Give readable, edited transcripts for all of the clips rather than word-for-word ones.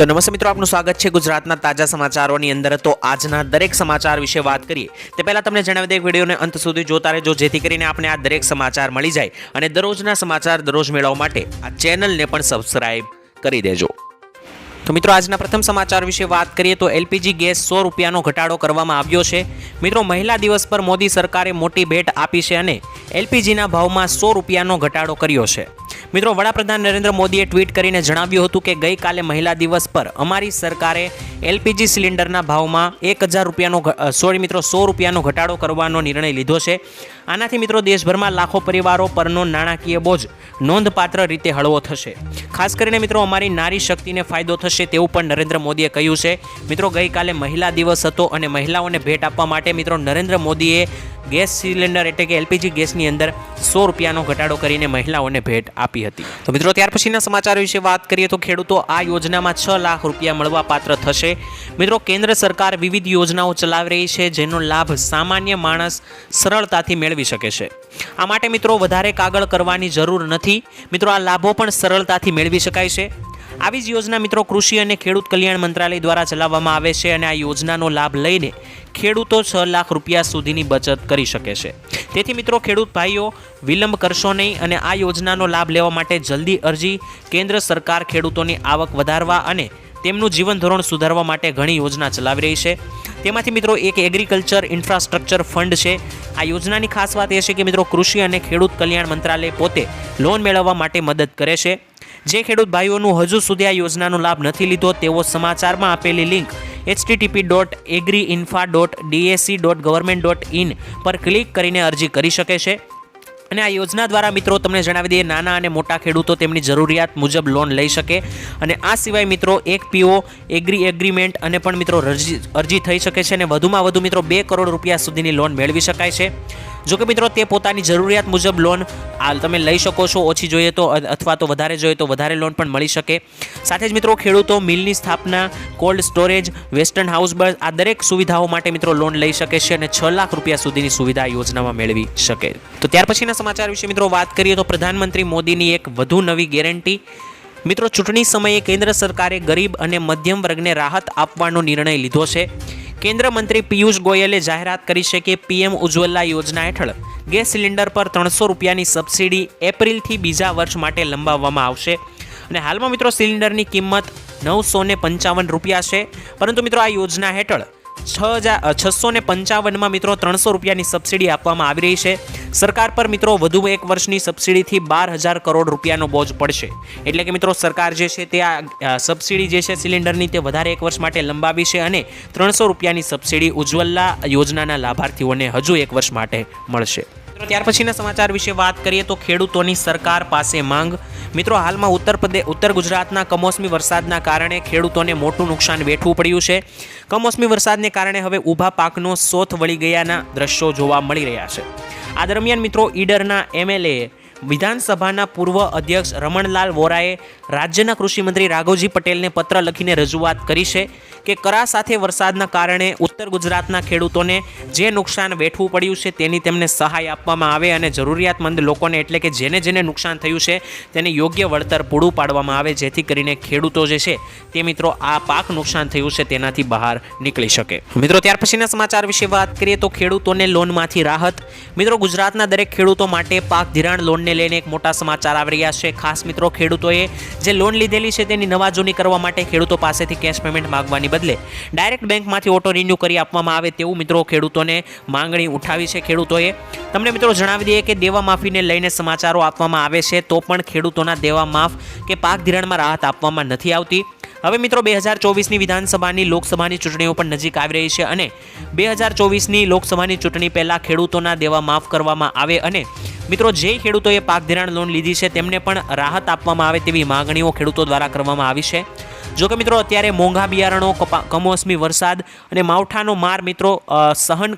तो नमस्ते मित्रों, आपનું સ્વાગત છે ગુજરાતના તાજા સમાચારોની અંદર। તો આજના દરેક સમાચાર વિશે વાત કરીએ તે પહેલા તમને જણાવી દઈએ વિડિયોને અંત સુધી જોતા રહેજો, જેથી કરીને આપણે આ દરેક સમાચાર મળી જાય અને દરરોજના સમાચાર દરરોજ મેળવવા માટે આ ચેનલને પણ સબસ્ક્રાઇબ કરી દેજો। तो मित्रों, आज प्रथम समाचार विषय बात करिए तो एलपीजी गैस 100 રૂપિયાનો ઘટાડો કરવામાં આવ્યો છે। मित्रों, महिला दिवस पर मोदी सरकारे मोटी भेट आपी છે અને एलपीजीના ભાવમાં 100 રૂપિયાનો ઘટાડો કર્યો છે। मित्रों, वडाप्रधान नरेंद्र मोदीए ट्वीट કરીને જણાવ્યું હતું કે ગઈકાલે મહિલા દિવસ પર અમારી સરકારે एलपीजी સિલિન્ડરના ભાવમાં 1000 રૂપિયાનો 100 રૂપિયાનો ઘટાડો કરવાનો નિર્ણય લીધો છે। આનાથી મિત્રો દેશભરમાં લાખો પરિવારો પરનો નાણાકીય બોજ નોંધપાત્ર રીતે હળવો થશે। ખાસ કરીને મિત્રો અમારી નારી શક્તિને ફાયદો થશે તેવું પણ નરેન્દ્ર મોદીએ કહ્યું છે। મિત્રો, ગઈકાલે મહિલા દિવસ હતો અને મહિલાઓને ભેટ આપવા માટે મિત્રો નરેન્દ્ર મોદીએ ગેસ સિલિન્ડર એટલે કે એલપીજી ગેસની અંદર 100 રૂપિયાનો ઘટાડો કરીને મહિલાઓને ભેટ આપી હતી। તો મિત્રો, ત્યાર પછીના સમાચાર વિશે વાત કરીએ તો ખેડૂતો આ યોજનામાં 6 લાખ રૂપિયા મળવા પાત્ર થશે। મિત્રો, કેન્દ્ર સરકાર વિવિધ યોજનાઓ ચલાવી રહી છે જેનો લાભ સામાન્ય માણસ સરળતાથી મેળવી શકે છે। આ માટે મિત્રો વધારે કાગળ કરવાની જરૂર નથી। મિત્રો, આ લાભો પણ સરળતાથી મેળવી શકાય છે। આવી જ યોજના મિત્રો કૃષિ અને ખેડૂત કલ્યાણ મંત્રાલય દ્વારા ચલાવવામાં આવે છે અને આ યોજનાનો લાભ લઈને ખેડૂતો 6 લાખ રૂપિયા સુધીની બચત કરી શકે છે। તેથી મિત્રો ખેડૂત ભાઈઓ વિલંબ કરશો નહીં અને આ યોજનાનો લાભ લેવા માટે જલ્દી અરજી। કેન્દ્ર સરકાર ખેડૂતોની આવક વધારવા અને તેમનું જીવન ધોરણ સુધારવા માટે ઘણી યોજના ચલાવી રહી છે। તેમાંથી મિત્રો એક એગ્રીકલ્ચર ઇન્ફ્રાસ્ટ્રક્ચર ફંડ છે। આ યોજનાની ખાસ વાત એ છે કે મિત્રો કૃષિ અને ખેડૂત કલ્યાણ મંત્રાલય પોતે લોન મેળવવા માટે મદદ કરે છે। જે ખેડૂત ભાઈઓનું હજુ સુધી આ યોજનાનો લાભ નથી લીધો તેઓ સમાચારમાં આપેલી લિંક http.agriinfra.dac.government.in પર ક્લિક કરીને અરજી કરી શકે છે। અને આ યોજના દ્વારા મિત્રો તમને જણાવી દઈએ નાના અને મોટા ખેડૂતો તેમની જરૂરિયાત મુજબ લોન લઈ શકે। અને આ સિવાય મિત્રો એક પીઓ એગ્રીમેન્ટ અને પણ મિત્રો અરજી થઈ શકે છે અને વધુમાં વધુ મિત્રો 2 કરોડ રૂપિયા સુધીની લોન મેળવી શકાય છે। જો કે મિત્રો તે પોતાની જરૂરિયાત મુજબ લોન તમે લઈ શકો છો, ઓછી જોઈએ તો અથવા તો વધારે જોઈએ તો વધારે લોન પણ મળી શકે। સાથે જ મિત્રો ખેડૂતો મિલની સ્થાપના, કોલ્ડ સ્ટોરેજ, વેસ્ટર્ન હાઉસ બસ આ દરેક સુવિધાઓ માટે મિત્રો લોન લઈ શકે છે અને 6 લાખ રૂપિયા સુધીની સુવિધા યોજનામાં મેળવી શકે। તો ત્યાર પછીના સમાચાર વિશે મિત્રો વાત કરીએ તો પ્રધાનમંત્રી મોદીની એક વધુ નવી ગેરંટી। મિત્રો, ચૂંટણી સમયે કેન્દ્ર સરકારે ગરીબ અને મધ્યમ વર્ગને રાહત આપવાનો નિર્ણય લીધો છે। કેન્દ્ર મંત્રી પિયુષ ગોયલે જાહેરાત કરી છે કે પીએમ ઉજ્જવલા યોજના હેઠળ ગેસ સિલિન્ડર પર 300 રૂપિયાની સબસિડી એપ્રિલથી બીજા વર્ષ માટે લંબાવવામાં આવશે। અને હાલમાં મિત્રો સિલિન્ડરની કિંમત 955 રૂપિયા છે, પરંતુ મિત્રો આ યોજના હેઠળ 655માં મિત્રો 300 રૂપિયાની સબસિડી આપવામાં આવી રહી છે। સરકાર પર મિત્રો વધુ એક વર્ષની સબસિડીથી 12,000 કરોડ રૂપિયાનો બોજ પડશે। એટલે કે મિત્રો સરકાર જે છે તે આ સબસિડી જે છે સિલિન્ડરની તે વધારે એક વર્ષ માટે લંબાવી છે અને 300 રૂપિયાની સબસિડી ઉજ્જવલા યોજનાના લાભાર્થીઓને હજુ એક વર્ષ માટે મળશે। ત્યાર પછીના સમાચાર વિશે વાત કરીએ તો ખેડૂતોની સરકાર પાસે માંગ। મિત્રો, હાલમાં ઉત્તર ગુજરાતના કમોસમી વરસાદના કારણે ખેડૂતોને મોટું નુકસાન વેઠવું પડ્યું છે। કમોસમી વરસાદને કારણે હવે ઊભા પાકનો સોથ વળી ગયાના દ્રશ્યો જોવા મળી રહ્યા છે। આ દરમિયાન મિત્રો ઈડરના એમએલએ વિધાનસભાના પૂર્વ અધ્યક્ષ રમણલાલ વોરાએ રાજ્યના કૃષિમંત્રી રાઘવજી પટેલને પત્ર લખીને રજૂઆત કરી છે કે કરા સાથે વરસાદના કારણે ઉત્તર ગુજરાતના ખેડૂતોને જે નુકસાન વેઠવું પડ્યું છે તેની તેમને સહાય આપવામાં આવે અને જરૂરિયાતમંદ લોકોને એટલે કે જેને નુકસાન થયું છે તેને યોગ્ય વળતર પૂરું પાડવામાં આવે, જેથી કરીને ખેડૂતો જે છે તે મિત્રો આ પાક નુકસાન થયું છે તેનાથી બહાર નીકળી શકે। મિત્રો, ત્યાર પછીના સમાચાર વિશે વાત કરીએ તો ખેડૂતોને લોનમાંથી રાહત। મિત્રો, ગુજરાતના દરેક ખેડૂતો માટે પાક ધિરાણ લોનને લઈને એક મોટા સમાચાર આવી રહ્યા છે। ખાસ મિત્રો ખેડૂતોએ જે લોન લીધેલી છે તેની નવાજૂની કરવા માટે ખેડૂતો પાસેથી કેશ પેમેન્ટ માંગવાની બદલે ડાયરેક્ટ બેંકમાંથી ઓટો રિન્યુ કરી આપવામાં આવે તેવું મિત્રો ખેડૂતોને માંગણી ઉઠાવી છે ખેડૂતોએ। તમને મિત્રો જણાવી દઈએ કે દેવા માફીને લઈને સમાચારો આપવામાં આવે છે તો પણ ખેડૂતોના દેવા માફ કે પાક ધિરાણમાં રાહત આપવામાં નથી આવતી। હવે મિત્રો 2024ની વિધાનસભાની લોકસભાની ચૂંટણીઓ પણ નજીક આવી રહી છે અને 2024ની લોકસભાની ચૂંટણી પહેલાં ખેડૂતોના દેવા માફ કરવામાં આવે અને મિત્રો જે ખેડૂતોએ પાક ધિરાણ લોન લીધી છે તેમને પણ રાહત આપવામાં આવે તેવી માંગણીઓ ખેડૂતો દ્વારા કરવામાં આવી છે। જો કે મિત્રો અત્યારે મોંઘા બિયારણો, કમોસમી વરસાદ અને માવઠાનો માર મિત્રો સહન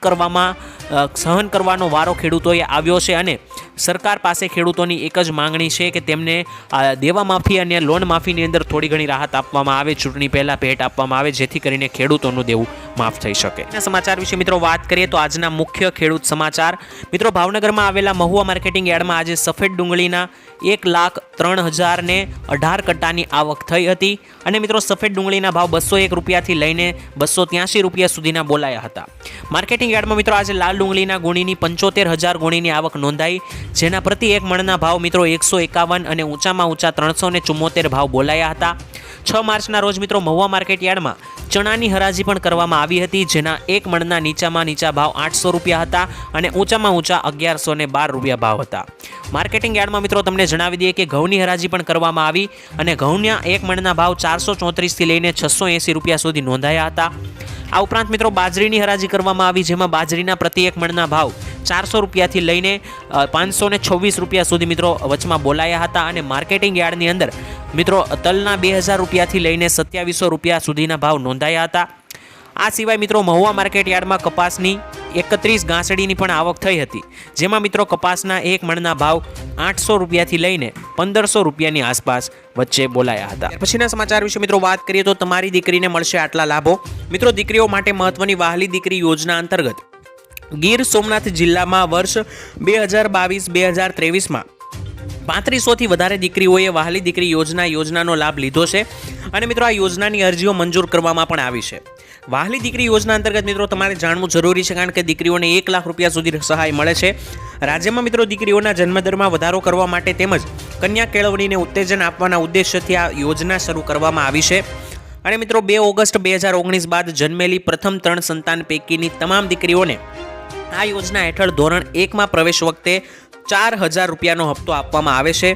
કરવાનો વારો ખેડૂતોએ આવ્યો છે અને સરકાર પાસે ખેડૂતોની એક જ માંગણી છે કે તેમને દેવા માફી અને લોન માફીની અંદર થોડી ઘણી રાહત આપવામાં આવે, ચૂંટણી પહેલાં ભેટ આપવામાં આવે, જેથી કરીને ખેડૂતોનું દેવું માફ થઈ શકે. એના સમાચાર વિશે મિત્રો વાત કરીએ તો આજના મુખ્ય ખેડૂત સમાચાર મિત્રો, ભાવનગરમાં આવેલા મહુવા માર્કેટિંગ યાર્ડમાં આજે સફેદ ડુંગળીના 1,03,018 કટ્ટાની આવક થઈ હતી અને મિત્રો સફેદ ડુંગળીના ભાવ 201 રૂપિયાથી લઈને 283 રૂપિયા સુધીના બોલાયા હતા. માર્કેટિંગ યાર્ડમાં મિત્રો આજે લાલ ડુંગળીના ગુણીની 75,000 ગુણીની આવક નોંધાઈ, જેના પ્રતિ એક મણના ભાવ મિત્રો 151 અને ઊંચામાં ઊંચા 374 ભાવ બોલાયા હતા. 6 માર્ચના રોજ મિત્રો મહુવા માર્કેટ યાર્ડમાં ચણાની હરાજી પણ કરવામાં આવી હતી, જેના એક મણના નીચામાં નીચા ભાવ 800 રૂપિયા હતા અને ઊંચામાં ઊંચા 1112 રૂપિયા ભાવ હતા. માર્કેટિંગ યાર્ડમાં મિત્રો તમને જણાવી દઈએ કે ઘઉંની હરાજી પણ કરવામાં આવી અને ઘઉંના એક મણના ભાવ 434 થી લઈને 680 રૂપિયા સુધી નોંધાયા હતા. આ ઉપરાંત મિત્રો બાજરીની હરાજી કરવામાં આવી, જેમાં બાજરીના પ્રતિ એક મણના ભાવ 400 રૂપિયાથી લઈને 526 રૂપિયા સુધી મિત્રો વચમાં બોલાયા હતા અને માર્કેટિંગ યાર્ડની અંદર મિત્રો તલના 2000 રૂપિયાથી લઈને 2700 રૂપિયા સુધીના ભાવ નોંધાયા હતા. આ સિવાય મિત્રો મહુવા માર્કેટ યાર્ડમાં કપાસની 31 ગાંસડીની પણ આવક થઈ હતી, જેમાં મિત્રો કપાસના એક મણના ભાવ 800 રૂપિયાથી લઈને 1500 રૂપિયાની આસપાસ વચ્ચે બોલાયા હતા. પછીના સમાચાર વિશે મિત્રો વાત કરીએ તો તમારી દીકરીને મળશે આટલા લાભો. મિત્રો દીકરીઓ માટે મહત્વની વહાલી દીકરી યોજના અંતર્ગત ગીર સોમનાથ જિલ્લામાં વર્ષ 2022-2023માં 3500થી વધારે દીકરીઓએ વહાલી દીકરી યોજનાનો લાભ લીધો છે અને મિત્રો આ યોજનાની અરજીઓ મંજૂર કરવામાં પણ આવી છે. વહાલી દીકરી યોજના અંતર્ગત મિત્રો તમારે જાણવું જરૂરી છે, કારણ કે દીકરીઓને 1 લાખ રૂપિયા સુધી સહાય મળે છે. રાજ્યમાં મિત્રો દીકરીઓના જન્મદરમાં વધારો કરવા માટે તેમજ કન્યા કેળવણીને ઉત્તેજન આપવાના ઉદ્દેશ્યથી આ યોજના શરૂ કરવામાં આવી છે અને મિત્રો 2 ઓગસ્ટ 2019 બાદ જન્મેલી પ્રથમ 3 સંતાન પૈકીની તમામ દીકરીઓને આ યોજના હેઠળ ધોરણ 1માં પ્રવેશ વખતે 4000 રૂપિયાનો હપ્તો આપવામાં આવે છે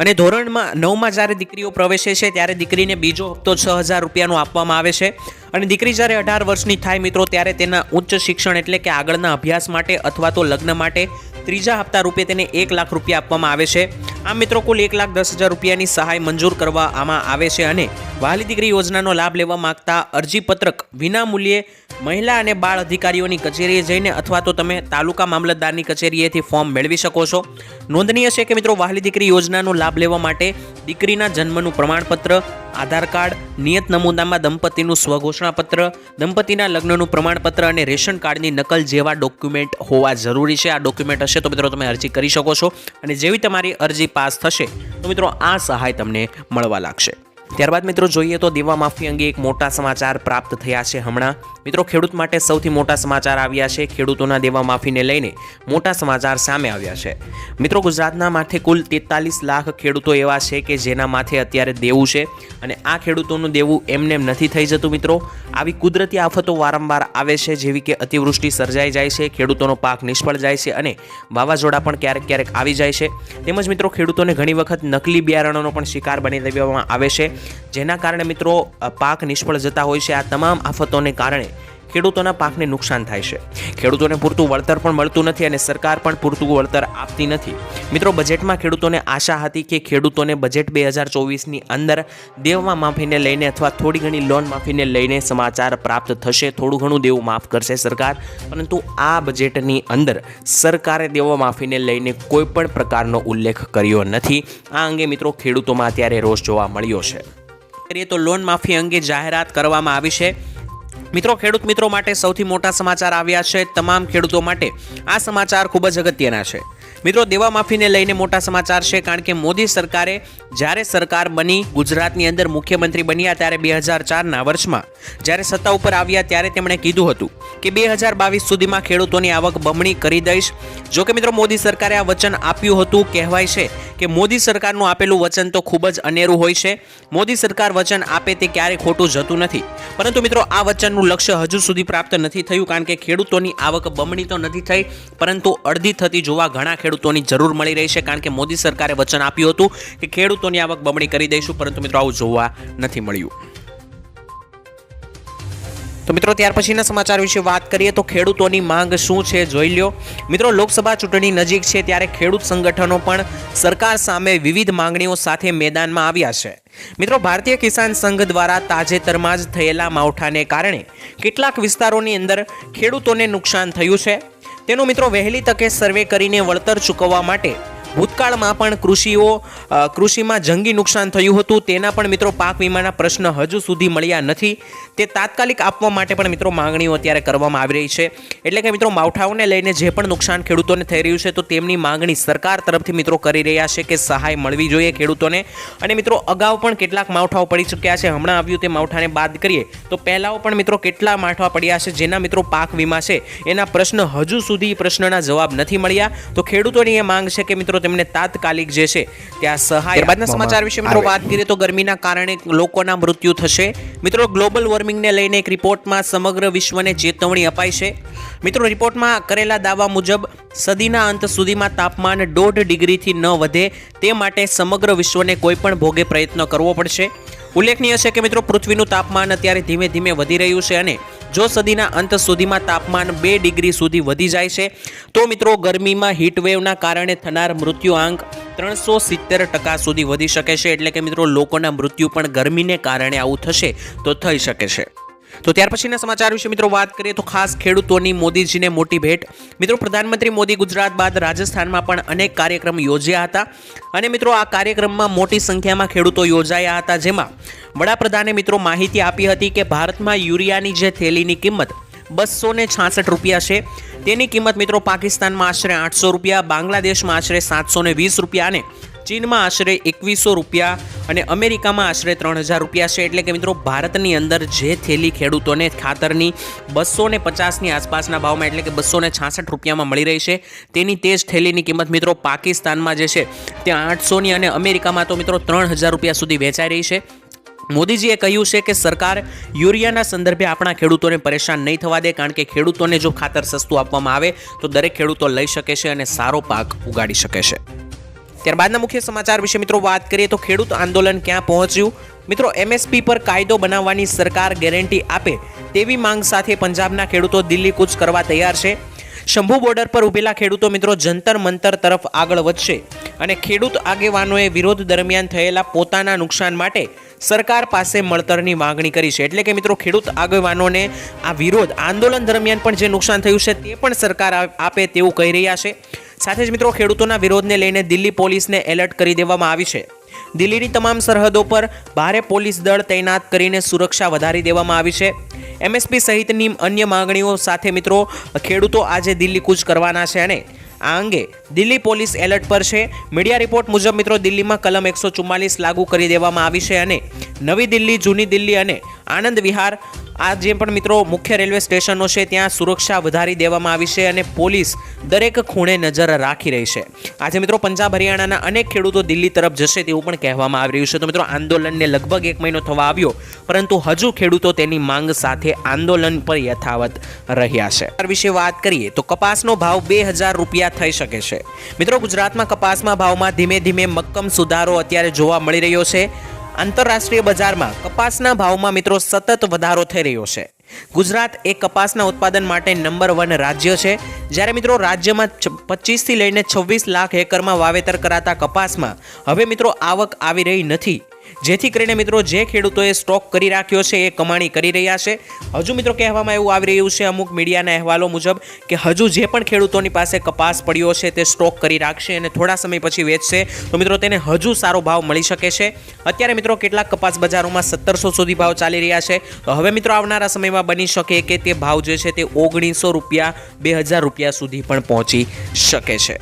અને ધોરણ 9માં જ્યારે દીકરીઓ પ્રવેશે છે ત્યારે દીકરીને બીજો હપ્તો 6000 રૂપિયાનો આપવામાં આવે છે અને દીકરી જ્યારે 18 વર્ષની થાય મિત્રો ત્યારે તેના ઉચ્ચ શિક્ષણ એટલે કે આગળના અભ્યાસ માટે અથવા તો લગ્ન માટે ત્રીજા હપ્તા રૂપે તેને 1 લાખ રૂપિયા આપવામાં આવે છે. આમ મિત્રો કુલ 1,10,000 રૂપિયાની સહાય મંજૂર કરવામાં આવે છે અને વહાલી દીકરી યોજનાનો લાભ લેવા માંગતા અરજીપત્રક વિનામૂલ્યે મહિલા અને બાળ અધિકારીઓની કચેરીએ જઈને અથવા તો તમે તાલુકા મામલતદારની કચેરીએથી ફોર્મ મેળવી શકો છો. નોંધનીય છે કે મિત્રો વહાલી દીકરી યોજનાનો લાભ લેવા માટે દીકરીના જન્મનું પ્રમાણપત્ર, આધાર કાર્ડ, નિયત નમૂનામાં દંપતીનું સ્વઘોષણાપત્ર, દંપતીના લગ્નનું પ્રમાણપત્ર અને રેશન કાર્ડની નકલ જેવા ડોક્યુમેન્ટ હોવા જરૂરી છે. આ ડોક્યુમેન્ટ હશે તો મિત્રો તમે અરજી કરી શકો છો અને જેવી તમારી અરજી પાસ થશે તો મિત્રો આ સહાય તમને મળવા લાગશે. ત્યારબાદ મિત્રો જોઈએ તો દેવા માફી અંગે એક મોટા સમાચાર પ્રાપ્ત થયા છે. હમણાં મિત્રો ખેડૂત માટે સૌથી મોટા સમાચાર આવ્યા છે. ખેડૂતોના દેવા માફીને લઈને મોટા સમાચાર સામે આવ્યા છે. મિત્રો ગુજરાતના માથે કુલ 43 લાખ ખેડૂતો એવા છે કે જેના માથે અત્યારે દેવું છે અને આ ખેડૂતોનું દેવું એમનેમ નથી થઈ જતું. મિત્રો આવી કુદરતી આફતો વારંવાર આવે છે, જેવી કે અતિવૃષ્ટિ સર્જાઈ જાય છે, ખેડૂતોનો પાક નિષ્ફળ જાય છે અને વાવાઝોડા પણ ક્યારેક આવી જાય છે. તેમજ મિત્રો ખેડૂતોને ઘણી વખત નકલી બિયારણોનો પણ શિકાર બની દેવામાં આવે છે, જેના કારણે મિત્રો પાક નિષ્ફળ જતા હોય છે. આ તમામ આફતોને કારણે ખેડૂતોના પાકને નુકસાન થાય છે. ખેડૂતોને પૂરતું વળતર પણ મળતું નથી અને સરકાર પણ પૂરતું વળતર આપતી નથી. મિત્રો બજેટમાં ખેડૂતોને આશા હતી કે ખેડૂતોને બજેટ 2024ની અંદર દેવામાં માફીને લઈને અથવા થોડી ઘણી લોન માફીને લઈને સમાચાર પ્રાપ્ત થશે, થોડું ઘણું દેવું માફ કરશે સરકાર, પરંતુ આ બજેટની અંદર સરકારે દેવા માફીને લઈને કોઈ પણ પ્રકારનો ઉલ્લેખ કર્યો નથી. આ અંગે મિત્રો ખેડૂતોમાં અત્યારે રોષ જોવા મળ્યો છે. તો લોન માફી અંગે જાહેરાત કરવામાં આવી છે. મિત્રો ખેડૂત મિત્રો માટે સૌથી મોટા સમાચાર આવ્યા છે. તમામ ખેડૂતો માટે આ સમાચાર ખૂબ જ અગત્યના છે. મિત્રો દેવા માફીને લઈને મોટા સમાચાર છે, કારણ કે મોદી સરકારે જ્યારે સરકાર બની, ગુજરાતની અંદર મુખ્યમંત્રી બન્યા ત્યારે 2004ના વર્ષમાં જ્યારે સત્તા ઉપર આવ્યા ત્યારે તેમણે કીધું હતું કે 2022 સુધીમાં ખેડૂતોની આવક બમણી કરી દઈશ. જો કે મિત્રો મોદી સરકારે આ વચન આપ્યું હતું. કહેવાય છે કે મોદી સરકારનું આપેલું વચન તો ખૂબ જ અનેરું હોય છે. મોદી સરકાર વચન આપે તે ક્યારેય ખોટું જતું નથી, પરંતુ મિત્રો આ વચનનું લક્ષ્ય હજુ સુધી પ્રાપ્ત નથી થયું, કારણ કે ખેડૂતોની આવક બમણી તો નથી થઈ, પરંતુ અડધી થતી જોવા ઘણા ખેડૂતોની જરૂર મળી રહી છે, કારણ કે મોદી સરકારે વચન આપ્યું હતું કે ખેડૂતોની આવક બમણી કરી દઈશું, પરંતુ મિત્રો આવું જોવા નથી મળ્યું. તો મિત્રો ત્યાર પછીના સમાચાર વિશે વાત કરીએ તો ખેડૂતોની માંગ શું છે જોઈ લ્યો. મિત્રો લોકસભા ચૂંટણી નજીક છે ત્યારે ખેડૂત સંગઠનો પણ સરકાર સામે વિવિધ માંગણીઓ સાથે મેદાનમાં આવ્યા છે. મિત્રો ભારતીય કિસાન સંઘ દ્વારા તાજેતરમાં જ થયેલા માવઠાને કારણે કેટલાક વિસ્તારોની અંદર ખેડૂતોને નુકસાન થયું છે. તેનો મિત્રો વહેલી તકે સર્વે કરીને વળતર ચૂકવવા માટે ભૂતકાળમાં પણ કૃષિમાં જંગી નુકસાન થયું હતું, તેના પણ મિત્રો પાક વીમાના પ્રશ્ન હજુ સુધી મળ્યા નથી. તે તાત્કાલિક આપવા માટે પણ મિત્રો માંગણીઓ અત્યારે કરવામાં આવી રહી છે. એટલે કે મિત્રો માવઠાઓને લઈને જે પણ નુકસાન ખેડૂતોને થઈ રહ્યું છે, તો તેમની માંગણી સરકાર તરફથી મિત્રો કરી રહ્યા છે કે સહાય મળવી જોઈએ ખેડૂતોને. અને મિત્રો અગાઉ પણ કેટલાક માવઠાઓ પડી ચૂક્યા છે. હમણાં આવ્યું તે માવઠાને બાદ કરીએ તો પહેલાઓ પણ મિત્રો કેટલા માવઠા પડ્યા છે, જેના મિત્રો પાક વીમા છે એના પ્રશ્ન હજુ સુધી પ્રશ્નના જવાબ નથી મળ્યા. તો ખેડૂતોની એ માંગ છે કે મિત્રો તેમને તાત્કાલિક જે છે ત્યાં સહાય. ત્યારબાદના સમાચાર વિશે મિત્રો વાત કરીએ તો ગરમીના કારણે લોકોના મૃત્યુ થશે. મિત્રો ગ્લોબલ વોર્મિંગને લઈને એક રિપોર્ટમાં સમગ્ર વિશ્વને ચેતવણી અપાઈ છે. મિત્રો રિપોર્ટમાં કરેલા દાવા મુજબ સદીના અંત સુધીમાં તાપમાન 1.5 ડિગ્રીથી ન વધે તે માટે સમગ્ર વિશ્વને કોઈપણ ભોગે પ્રયત્ન કરવો પડશે. ઉલ્લેખનીય છે કે મિત્રો પૃથ્વીનું તાપમાન અત્યારે ધીમે ધીમે વધી રહ્યું છે અને જો સદીના અંત સુધીમાં તાપમાન 2 ડિગ્રી સુધી વધી જાય છે તો મિત્રો ગરમીમાં હીટવેવના કારણે થનાર મૃત્યુઆંક 370% સુધી વધી શકે છે. એટલે કે મિત્રો લોકોના મૃત્યુ પણ ગરમીને કારણે આવું થશે તો થઈ શકે છે. તો ત્યાર પછીના સમાચાર વિશે મિત્રો વાત કરીએ તો ખાસ ખેડૂતોની મોદીજીને મોટી ભેટ. મિત્રો પ્રધાનમંત્રી મોદી ગુજરાત બાદ રાજસ્થાનમાં પણ અનેક કાર્યક્રમ યોજ્યા હતા અને મિત્રો આ કાર્યક્રમમાં મોટી સંખ્યામાં ખેડૂતો યોજાયા હતા, જેમાં વડાપ્રધાને મિત્રો માહિતી આપી હતી કે ભારતમાં યુરિયાની જે થેલીની કિંમત 266 રૂપિયા છે, તેની કિંમત મિત્રો પાકિસ્તાનમાં આશરે 800 રૂપિયા, બાંગ્લાદેશમાં આશરે 720 રૂપિયા અને ચીનમાં આશરે 2100 રૂપિયા અને અમેરિકામાં આશરે 3000 રૂપિયા છે. એટલે કે મિત્રો ભારતની અંદર જે થેલી ખેડૂતોને ખાતરની 250ની આસપાસના ભાવમાં એટલે કે 266 રૂપિયામાં મળી રહી છે, તેની તે જ થેલીની કિંમત મિત્રો પાકિસ્તાનમાં જે છે ત્યાં 800ની અને અમેરિકામાં તો મિત્રો 3000 રૂપિયા સુધી વેચાઈ રહી છે. મોદીજીએ કહ્યું છે કે સરકાર યુરિયાના સંદર્ભે આપણા ખેડૂતોને પરેશાન નહીં થવા દે, કારણ કે ખેડૂતોને જો ખાતર સસ્તું આપવામાં આવે તો દરેક ખેડૂતો લઈ શકે છે અને સારો પાક ઉગાડી શકે છે. ત્યારબાદના મુખ્ય સમાચાર વિશે મિત્રો વાત કરીએ તો ખેડૂત આંદોલન ક્યાં પહોંચ્યું. મિત્રો MSP પર કાયદો બનાવવાની સરકાર ગેરંટી આપે તેવી માંગ સાથે પંજાબના ખેડૂતો દિલ્હી કૂચ કરવા તૈયાર છે. શંભુ બોર્ડર પર ઉભેલા ખેડૂતો મિત્રો જંતર મંતર તરફ આગળ વધશે અને ખેડૂત આગેવાનોએ વિરોધ દરમિયાન થયેલા પોતાના નુકસાન માટે સરકાર પાસે મળતરની માંગણી કરી છે. એટલે કે મિત્રો ખેડૂત આગેવાનોને આ વિરોધ આંદોલન દરમિયાન પણ જે નુકસાન થયું છે તે પણ સરકાર આપે તેવું કહી રહ્યા છે. સાથે જ મિત્રો ખેડૂતોના વિરોધને લઈને દિલ્હી પોલીસને એલર્ટ કરી દેવામાં આવી છે. દિલ્હીની તમામ સરહદો પર ભારે પોલીસ દળ તૈનાત કરીને સુરક્ષા વધારી દેવામાં આવી છે. MSP સહિતની અન્ય માંગણીઓ સાથે મિત્રો ખેડૂતો આજે દિલ્હી કૂચ કરવાના છે અને આ અંગે દિલ્હી પોલીસ એલર્ટ પર છે. મીડિયા રિપોર્ટ મુજબ મિત્રો દિલ્હીમાં કલમ 144 લાગુ કરી દેવામાં આવી છે અને નવી દિલ્હી, જૂની દિલ્હી અને આનંદ વિહાર આ જે પણ મિત્રો મુખ્ય રેલવે સ્ટેશનો છે ત્યાં સુરક્ષા વધારી દેવામાં આવી છે અને પોલીસ દરેક ખૂણે નજર રાખી રહી છે. આજે મિત્રો પંજાબ હરિયાણાના અનેક ખેડૂતો દિલ્હી તરફ જશે તેવું પણ કહેવામાં આવી રહ્યું છે. તો મિત્રો આંદોલનને લગભગ 1 મહિનો થવા આવ્યો, પરંતુ હજુ ખેડૂતો તેની માંગ સાથે આંદોલન પર યથાવત રહ્યા છે. આ વિશે વાત કરીએ તો કપાસનો ભાવ 2000 રૂપિયા થઈ શકે છે. મિત્રો ગુજરાતમાં કપાસમાં ભાવમાં ધીમે ધીમે મક્કમ સુધારો અત્યારે જોવા મળી રહ્યો છે. આંતરરાષ્ટ્રીય બજારમાં કપાસના ભાવમાં મિત્રો સતત વધારો થઈ રહ્યો છે. ગુજરાત એ કપાસના ઉત્પાદન માટે નંબર 1 રાજ્ય છે. જ્યારે મિત્રો રાજ્યમાં 25 થી લઈને 26 લાખ એકરમાં વાવેતર કરાતા કપાસમાં હવે મિત્રો આવક આવી રહી નથી, જેથી કરીને મિત્રો જે ખેડૂતોએ સ્ટોક કરી રાખ્યો છે એ કમાણી કરી રહ્યા છે. હજુ મિત્રો કહેવામાં એવું આવી રહ્યું છે અમુક મીડિયાના અહેવાલો મુજબ કે હજુ જે પણ ખેડૂતોની પાસે કપાસ પડ્યો છે તે સ્ટોક કરી રાખશે અને થોડા સમય પછી વેચશે તો મિત્રો તેને હજુ સારો ભાવ મળી શકે છે. અત્યારે મિત્રો કેટલાક કપાસ બજારોમાં 1700 સુધી ભાવ ચાલી રહ્યા છે. તો હવે મિત્રો આવનારા સમયમાં બની શકે કે તે ભાવ જે છે તે 1900 રૂપિયા 2000 રૂપિયા સુધી પણ પહોંચી શકે છે.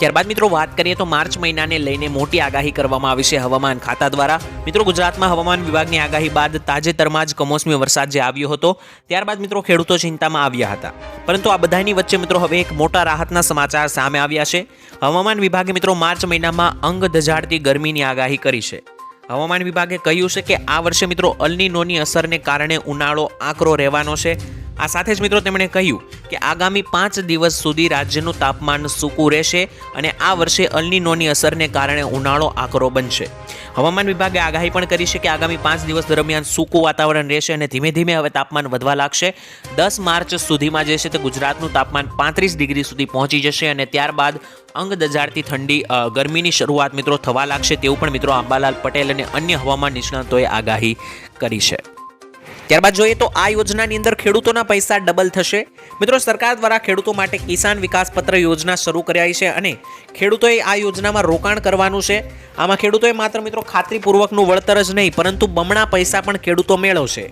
ત્યારબાદ મિત્રો વાત કરીએ તો માર્ચ મહિનાને લઈને મોટી આગાહી કરવામાં આવી છે હવામાન ખાતા દ્વારા. મિત્રો ગુજરાતમાં હવામાન વિભાગની આગાહી બાદ તાજેતરમાં જ કમોસમી વરસાદ જે આવ્યો હતો ત્યારબાદ મિત્રો ખેડૂતો ચિંતામાં આવ્યા હતા, પરંતુ આ બધાની વચ્ચે મિત્રો હવે એક મોટા રાહતના સમાચાર સામે આવ્યા છે. હવામાન વિભાગે મિત્રો માર્ચ મહિનામાં અંગ દઝાડતી ગરમીની આગાહી કરી છે. હવામાન વિભાગે કહ્યું છે કે આ વર્ષે મિત્રો અલ નીનોની અસરને કારણે ઉનાળો આકરો રહેવાનો છે. આ સાથે જ મિત્રો તેમણે કહ્યું કે આગામી 5 દિવસ સુધી રાજ્યનું તાપમાન સૂકું રહેશે અને આ વર્ષે અલ નીનોની અસરને કારણે ઉનાળો આકરો બનશે. હવામાન વિભાગે આગાહી પણ કરી છે કે આગામી 5 દિવસ દરમિયાન સૂકું વાતાવરણ રહેશે અને ધીમે ધીમે હવે તાપમાન વધવા લાગશે. 10 માર્ચ સુધીમાં જે છે તે ગુજરાતનું તાપમાન 35 ડિગ્રી સુધી પહોંચી જશે અને ત્યારબાદ અંગ દઝાડતી ઠંડી ગરમીની શરૂઆત મિત્રો થવા લાગશે તેવું પણ મિત્રો અંબાલાલ પટેલ અને અન્ય હવામાન નિષ્ણાતોએ આગાહી કરી છે. ત્યારબાદ જોઈએ તો આ યોજનાની અંદર ખેડૂતોના પૈસા ડબલ થશે. મિત્રો, સરકાર દ્વારા ખેડૂતો માટે કિસાન વિકાસ પત્ર યોજના શરૂ કરાઈ છે અને ખેડૂતોએ આ યોજનામાં રોકાણ કરવાનું છે. આમાં ખેડૂતોએ માત્ર મિત્રો ખાતરીપૂર્વકનું વળતર જ નહીં પરંતુ બમણા પૈસા પણ ખેડૂતો મેળવશે.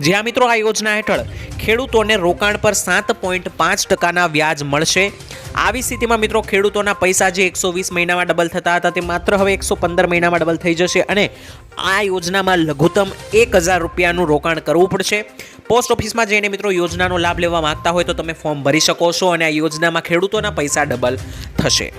જ્યાં મિત્રો આ યોજના હેઠળ ખેડૂતોને રોકાણ પર 7.5% વ્યાજ મળશે. આવી સ્થિતિમાં મિત્રો ખેડૂતોના પૈસા જે 120 મહિનામાં ડબલ થતા હતા તે માત્ર હવે 115 મહિનામાં ડબલ થઈ જશે અને આ યોજનામાં લઘુત્તમ 1000 રૂપિયાનું રોકાણ કરવું પડશે. પોસ્ટ ઓફિસમાં જઈને મિત્રો યોજનાનો લાભ લેવા માંગતા હોય તો તમે ફોર્મ ભરી શકો છો અને આ યોજનામાં ખેડૂતોના પૈસા ડબલ થશે.